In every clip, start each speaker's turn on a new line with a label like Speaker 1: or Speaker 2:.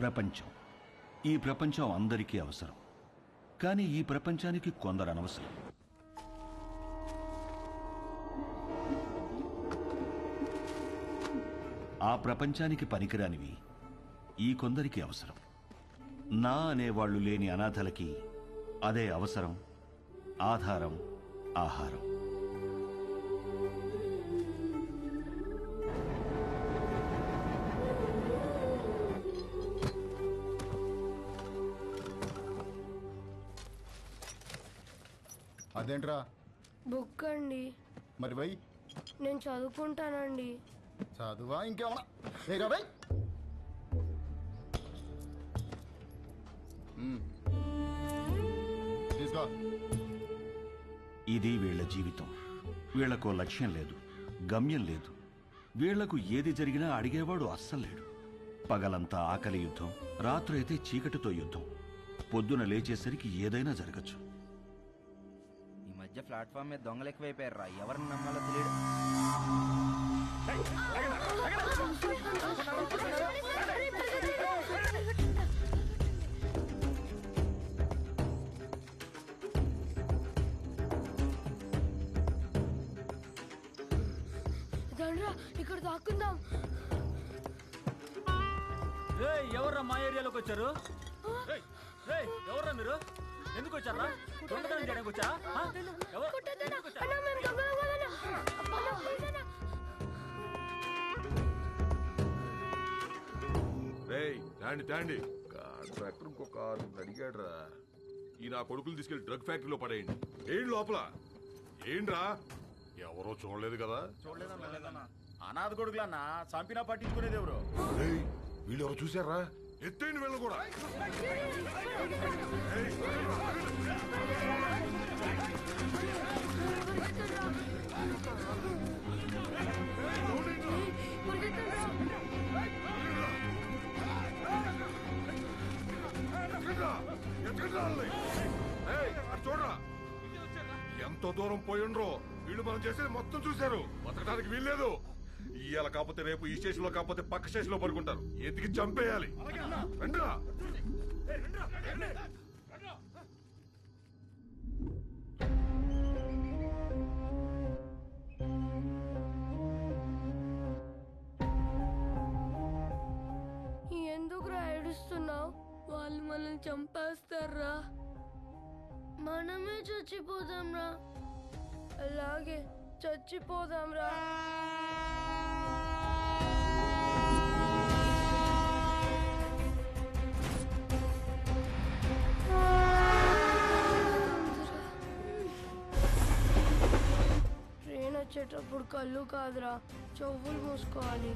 Speaker 1: ప్రపంచం. ఈ ప్రపంచం అందరికీ అవసరం. కానీ ఈ ప్రపంచానికి కొందరు అనవసరం. ఆ ప్రపంచానికి పనికిరానివి ఈ కొందరికి అవసరం. నా అనేవాళ్లు లేని అనాథలకి అదే అవసరం, ఆధారం, ఆహారం.
Speaker 2: అదేంట్రా?
Speaker 3: బుక్ అండి.
Speaker 2: మరి వై?
Speaker 3: నేను చదువుకుంటానండి.
Speaker 2: చదువా ఇంకేమన్నా? వేరా వై. తీసుకో.
Speaker 1: ఇది వీళ్ల జీవితం. వీళ్లకో లక్ష్యం లేదు, గమ్యం లేదు. వీళ్లకు ఏది జరిగినా అడిగేవాడు అస్సలేడు. పగలంతా ఆకలి యుద్ధం, రాత్రైతే చీకటితో యుద్ధం. పొద్దున లేచేసరికి ఏదైనా జరగచ్చు.
Speaker 4: ప్లాట్ఫామ్ మీద దొంగలు ఎక్కువైపోయారు. ఎవరిని నమ్మాలో తెలియదు.
Speaker 3: ఇక్కడ దాక్కుందాం.
Speaker 5: ఎవర్రా మా ఏరియాలోకి వచ్చారు? ఎవర్రా మీరు? ఎందుకు వచ్చారా? దొంగతనం చేయడానికి వచ్చా?
Speaker 6: తాండి కాంట్రాక్టర్ ఇంకో కారు అడిగాడు రా. ఈ నా కొడుకులు తీసుకెళ్లి డ్రగ్ ఫ్యాక్టరీలో పడేయండి. ఏంటి లోపల? ఏంట్రా? ఎవరో చూడలేదు కదా?
Speaker 4: అనాథ కొడుకులన్నా చంపినా పట్టించుకునేది ఎవరు?
Speaker 6: వీళ్ళు ఎవరు చూసారా? ఎత్తేయండి వీళ్ళు కూడా. చూడరా ఎంతో దూరం పోయిండ్రో. వీళ్ళు మనం చేసేది మొత్తం చూశారు. బతకడానికి వీల్లేదు. ఇవాళ కాకపోతే రేపు ఈ స్టేషన్ లో కాకపోతే పక్క స్టేషన్ లో పడుకుంటారు. ఎతికి చంపేయాలి. రండిరా.
Speaker 3: ఎందుకురా ఏడుస్తున్నావు? వాళ్ళు మనల్ని చంపేస్తారా? మనమే చచ్చిపోదాంరా. అలాగే చచ్చిపోదాంరా. ట్రైన్ వచ్చేటప్పుడు కళ్ళు కాదురా, చెవులు మూసుకోవాలి.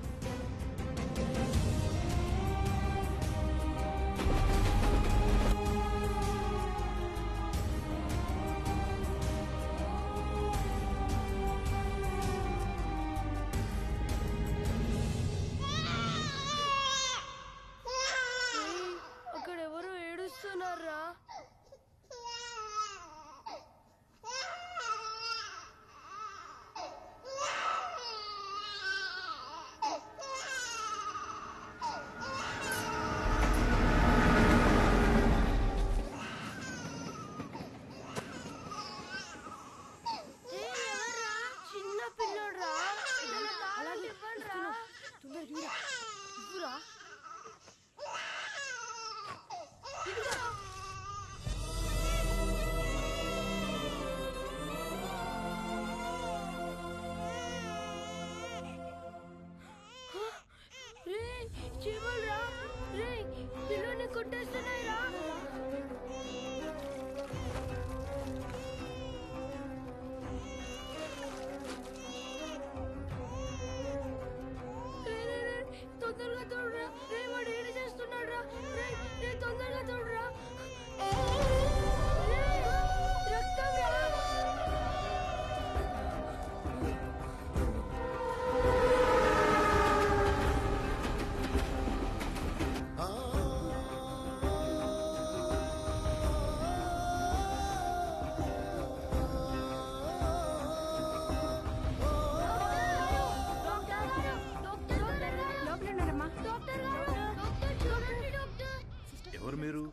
Speaker 7: ఎవరు మీరు?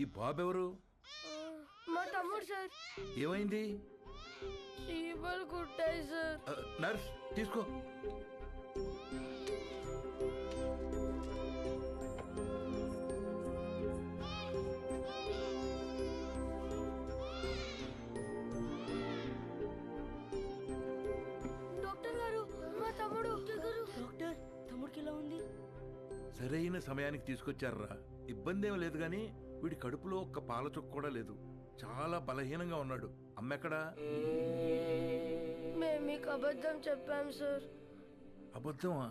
Speaker 7: ఈ బాబు ఎవరు?
Speaker 3: మా తమ్ముడు సార్.
Speaker 7: ఏమైంది?
Speaker 3: చీమలు కుట్టాయి సార్.
Speaker 7: నర్స్ తీసుకో.
Speaker 3: డాక్టర్ గారు, మా తమ్ముడు. డాక్టర్, తమ్ముడికి ఎలా ఉంది?
Speaker 7: సరైన సమయానికి తీసుకొచ్చారా? ఇబ్బంది ఏం లేదు గాని వీడి కడుపులో ఒక్క పాల చుక్క కూడా లేదు. చాలా బలహీనంగా ఉన్నాడు. అమ్మెక్కడా?
Speaker 3: మేము మీకు అబద్ధం చెప్పాం సార్.
Speaker 7: అబద్ధమా?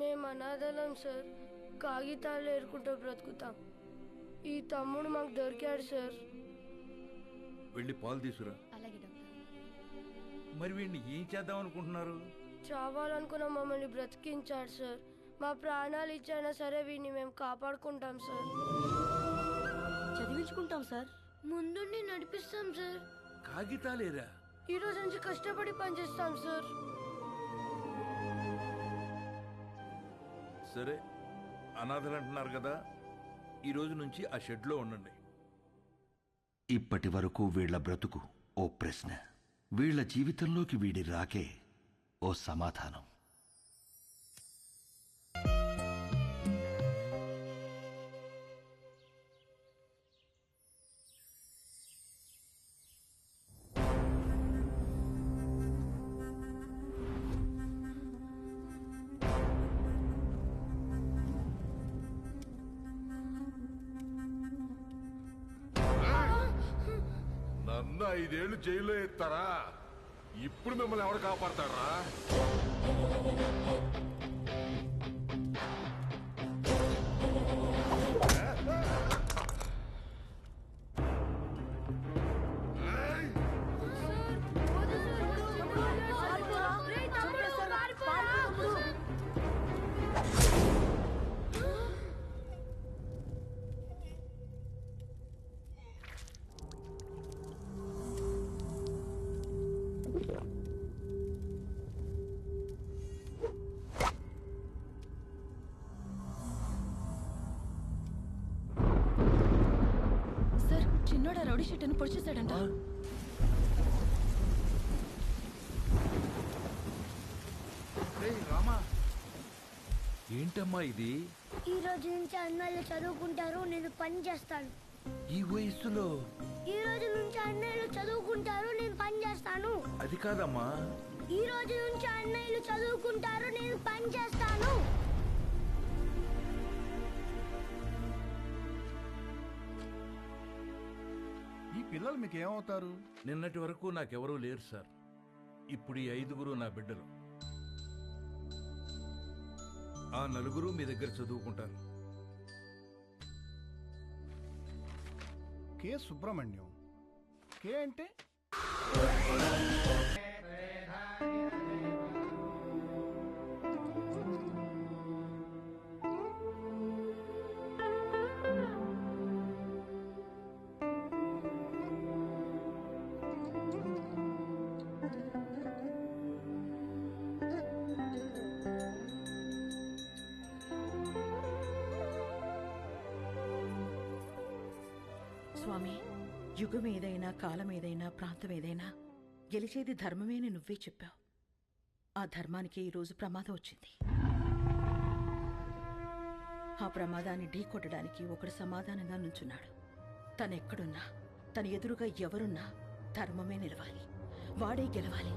Speaker 3: మేము అనాథలం సార్. కాగితాలు ఏరుకుంటూ బ్రతుకుతాం. ఈ తమ్ముడు మాకు దొరికాడు సార్.
Speaker 7: వెళ్ళి పాలు తీసుకురా. మరి వీడిని ఏం చేద్దాం అనుకుంటున్నారు?
Speaker 3: చావాలనుకున్న మమ్మల్ని బ్రతికించాడు సార్. మా ప్రాణాలు ఇచ్చైనా సరే వీడిని మేము కాపాడుకుంటాం సార్. చదివించుకుంటాం సార్. ముందుండి నడిపిస్తాం సార్.
Speaker 7: కాగితాలేరా?
Speaker 3: ఈ రోజు నుంచి కష్టపడి పనిచేస్తాం సార్.
Speaker 7: సరే, అనాథలు అంటున్నారు కదా, ఈ రోజు నుంచి ఆ షెడ్లో ఉండండి.
Speaker 1: ఇప్పటి వరకు వీళ్ల బ్రతుకు ఓ ప్రశ్న, వీళ్ల జీవితంలోకి వీడి రాకే ఓ సమాధానం.
Speaker 6: నన్ను 5 ఏళ్ళు జైల్లో ఎత్తారా? ఇప్పుడు మిమ్మల్ని ఎవరు కాపాడతారా?
Speaker 8: సార్, చిన్నోడా రౌడీ షీట్ను పొడిచేశాడంట.
Speaker 7: రామా, ఏంటమ్మా ఇది?
Speaker 3: ఈ రోజు నుంచి అన్నయ్యలు చదువుకుంటారు, నేను పని చేస్తాను.
Speaker 7: ఈ వయస్సులో?
Speaker 3: ఈ రోజు నుంచి అన్నయ్యలు చదువుకుంటారు, నేను పని చేస్తాను.
Speaker 7: అది కాదమ్మా.
Speaker 3: ఈ రోజు నుంచి అన్నయ్యలు చదువుకుంటారు, నేను పని చేస్తాను.
Speaker 2: ఈ పిల్లలు మీకు ఏమవుతారు?
Speaker 7: నిన్నటి వరకు నాకెవరూ లేరు సార్. ఇప్పుడు ఈ 5గురు నా బిడ్డలు. ఆ 4 మీ దగ్గర చదువుకుంటారు.
Speaker 2: కే సుబ్రహ్మణ్యం. కే అంటే
Speaker 8: స్వామి, యుగం ఏదైనా, కాలం ఏదైనా, ప్రాంతం ఏదైనా గెలిచేది ధర్మమే అని నువ్వే చెప్పావు. ఆ ధర్మానికి ఈరోజు ప్రమాదం వచ్చింది. ఆ ప్రమాదాన్ని ఢీకొట్టడానికి ఒకడు సమాధానంగా నుంచున్నాడు. తనెక్కడున్నా, తన ఎదురుగా ఎవరున్నా ధర్మమే నిలవాలి, వాడే గెలవాలి.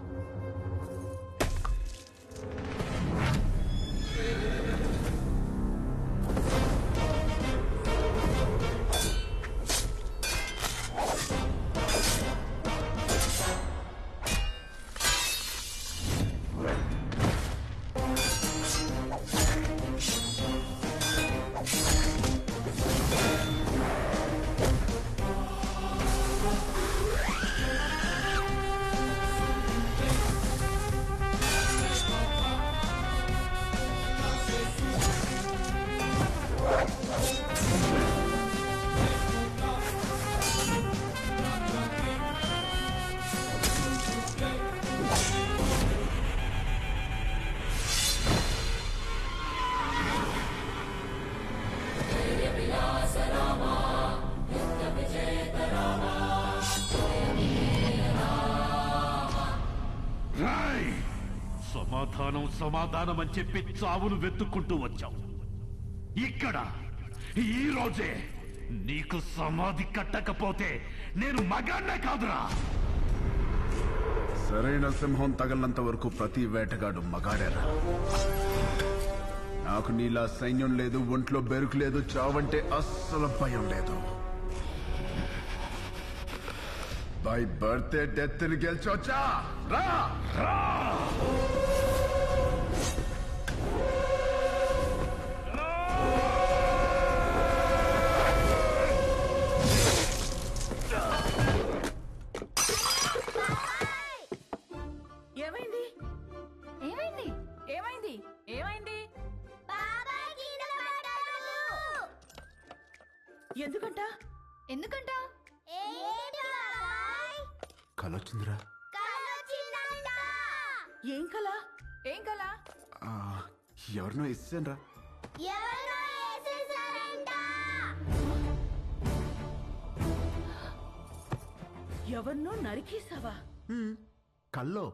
Speaker 9: సమాధానం సమాధానం అని చెప్పి చావును వెతుక్కుంటూ వచ్చావు. ఇక్కడ ఈ రోజే నీకు సమాధి కట్టకపోతే నేను మగాన్నే కాదురా.
Speaker 2: సరైన సింహం తగలంత వరకు ప్రతి వేటగాడు మగాడేరా. నాకు నీలా సైన్యం లేదు, ఒంట్లో బెరుకు లేదు, చావంటే అస్సలు భయం లేదు. బై బర్త్డే డెత్ ని గెలిచొచ్చా రా.
Speaker 8: ఏమైంది
Speaker 10: ఏమైంది ఏమైంది ఏమైంది
Speaker 8: ఎందుకంట
Speaker 10: ఎందుకంట
Speaker 2: కలొచ్చిందిరా.
Speaker 8: ఏం కల?
Speaker 10: ఏం కలా?
Speaker 2: ఎవరినో ఇస్తానరా.
Speaker 8: ఎవరినో నరికేసావా?
Speaker 2: కల్లో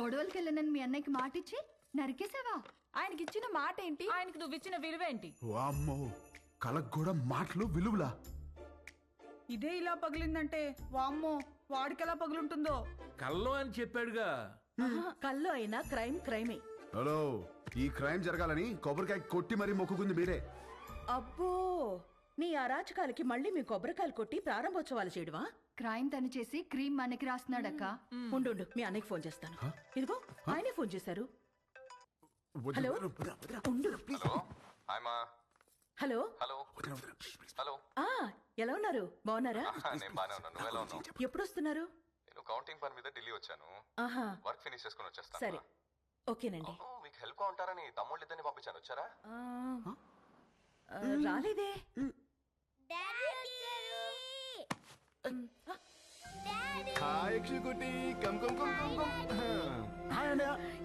Speaker 10: గొడవలకి వెళ్ళనని మీ అన్నయ్యకి మాటిచ్చి నరికేసావా? ఆయనకి ఇచ్చిన మాట ఏంటి? ఆయనకి నువ్వు ఇచ్చిన విలువేంటి?
Speaker 2: వామ్మో, కలకు కూడా మాటలు విలువలా.
Speaker 11: ఇదే ఇలా పగిలిందంటే వామ్మో వాడికెలా పగులుంటుందో.
Speaker 7: కల్లో అని చెప్పాడుగా.
Speaker 8: కల్లో అయినా క్రైమ్ క్రైమే.
Speaker 2: హలో, ఈ క్రైమ్ జరగాలని కొబ్బరికాయ కొట్టి మరీ మొక్కుకుంది మీరే.
Speaker 8: అబ్బో, నీ అరాచకాలకి మళ్ళీ మీ కొబ్బరికాయలు కొట్టి ప్రారంభోత్సవాలు చేయడమా?
Speaker 10: క్రైమ్ తను చేసి క్రీమ్ మనకి రాస్తున్నాడక్క.
Speaker 8: ఉండు మీ అన్నయ్యకి ఫోన్ చేస్తాను. ఇదిగో ఆయనే ఫోన్ చేశారు. హలో ఉండు ప్లీజ్. హలో
Speaker 12: హలో
Speaker 8: ఆ ఎలా ఉన్నారు? బాగున్నారా?
Speaker 12: నేను బానే ఉన్నాను. నువ్వు ఎలా ఉన్నావు?
Speaker 8: ఎప్పుడు వస్తున్నారు?
Speaker 12: నేను కౌంటింగ్ పని మీద ఢిల్లీ వచ్చాను.
Speaker 8: ఆహా,
Speaker 12: వర్క్ ఫినిష్ చేసుకుని వచ్చేస్తాను.
Speaker 8: సరే ఓకేనండి.
Speaker 12: మీకు హెల్ప్ గా ఉంటారని తమ్ముళ్ళు ఇద్దరిని పంపించాను. వచ్చారా?
Speaker 8: రాలేదే.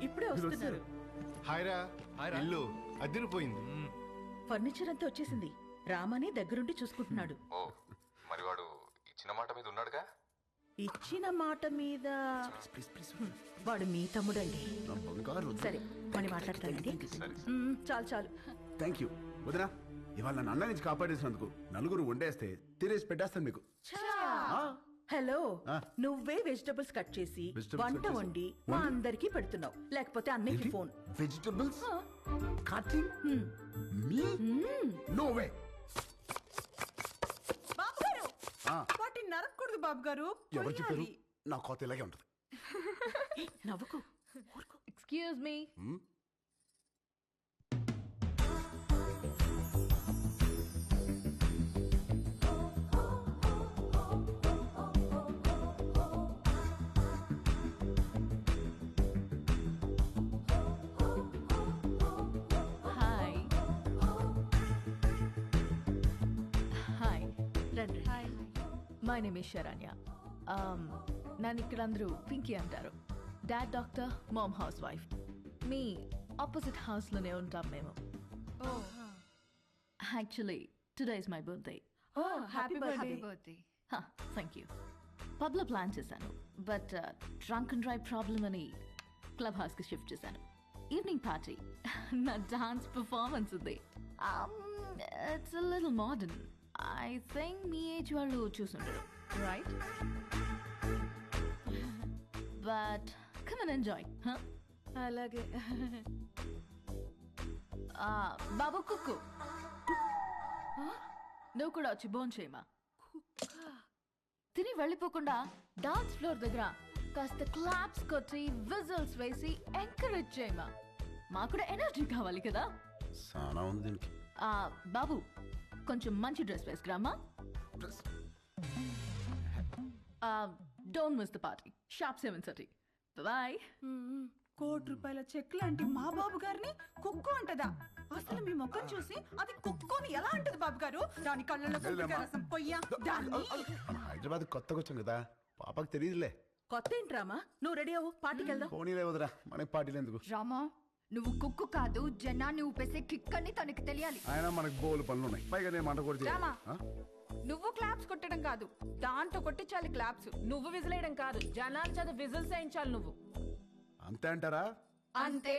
Speaker 8: ఇప్పుడే వస్తున్నారు.
Speaker 2: ఇల్లు అదిరిపోయింది.
Speaker 8: ఫర్నిచర్ అంతా వచ్చేసింది. రామని దగ్గరుండి చూసుకుంటున్నాడు.
Speaker 12: ఓ, మరి వాడు ఇచ్చిన మాట మీద ఉన్నాడుగా?
Speaker 8: ఇచ్చిన మాట మీద వాడు మీ తమ్ముడండి. సరే మళ్ళీ మాట్లాడతానండి. చాలు చాలు.
Speaker 2: థ్యాంక్ యూ వదినా. ఇవాళ నన్ను అన్న నుంచి కాపాడేసినందుకు నలుగురు వండేస్తే తినేసి పెట్టేస్తాను మీకు.
Speaker 8: హలో, నువ్వే వెజిటబుల్స్ కట్ చేసి వంట వండి మా అందరికి పెడుతున్నావు. లేకపోతే అన్నయ్యకి phone.
Speaker 2: Vegetables cutting me? No way.
Speaker 11: బాబు గారు వాటిని నరకూడదు బాబు గారు.
Speaker 2: ఎవరు చెప్పారు? నా కోత ఇలాగే ఉంటది.
Speaker 8: నవ్వుకు.
Speaker 10: Excuse me. My name is Saranya. నన్ను ఇక్కడ అందరూ పింకీ అంటారు. Dad doctor, mom housewife. మీ ఆపోజిట్ హౌస్లోనే ఉంటాం మేము. Actually today is my birthday.
Speaker 11: Happy birthday.
Speaker 10: Thank you. పబ్లో ప్లాన్ చేశాను, but drunk and drive problem అని క్లబ్ హౌస్కి షిఫ్ట్ చేశాను. ఈవినింగ్ పార్టీ, నా డాన్స్ పర్ఫార్మెన్స్ ఉంది. It's a little modern. I think మీ ఏజ్ వాళ్ళు చూసుంటారు, right? But come and enjoy.
Speaker 11: అలాగే.
Speaker 10: బాబు కుక్కు, నువ్వు కూడా వచ్చి బోన్ చేయమా. తిని వెళ్ళిపోకుండా డాన్స్ ఫ్లోర్ దగ్గర కాస్త క్లాప్స్ కొట్టి విజిల్స్ వేసి ఎంకరేజ్ చేయమా. మాకు కూడా ఎనర్జీ కావాలి కదా.
Speaker 2: సానా ఉంది దీనికి.
Speaker 10: బాబు కొంచెం మంచి డ్రెస్ వేసుకురామా. Don't miss the party. Sharp 7:30. Bye.
Speaker 11: ₹1,00,00,000 cheque లాంటి మా బాబు గారిని కుక్కు అంటదా? అసలు మీ ముఖం చూసి అది కుక్కుని ఎలా అంటది బాబు గారు? దాని కళ్ళలో రసం పొయ్యా.
Speaker 2: హైదరాబాద్ కొత్తగా వచ్చాం కదా, పాపకు తెలియదులే.
Speaker 8: కొత్త ఏంట్రామా? నువ్వు రెడీ అవ్వు, పార్టీకి వెళ్దాం.
Speaker 2: పోనీలే వదరా, మనకి పార్టీలు ఎందుకు?
Speaker 10: రామా, నువ్వు కుక్కు కాదు, జనాన్ని ఊపేసే కిక్ అని తనకి తెలియాలి.
Speaker 2: ఆయన మనకు బోలు పనులు ఉన్నాయి, పైగా నేను మంట కూడా
Speaker 11: రామా, నువ్వు క్లాప్స్ కొట్టడం కాదు, దాంతో కొట్టించాలి క్లాప్స్. నువ్వు విజిలేయడం కాదు, జనాల చేత విజిల్స్ వేయించాలి నువ్వు.
Speaker 2: అంతే అంటారా?
Speaker 3: అంతే.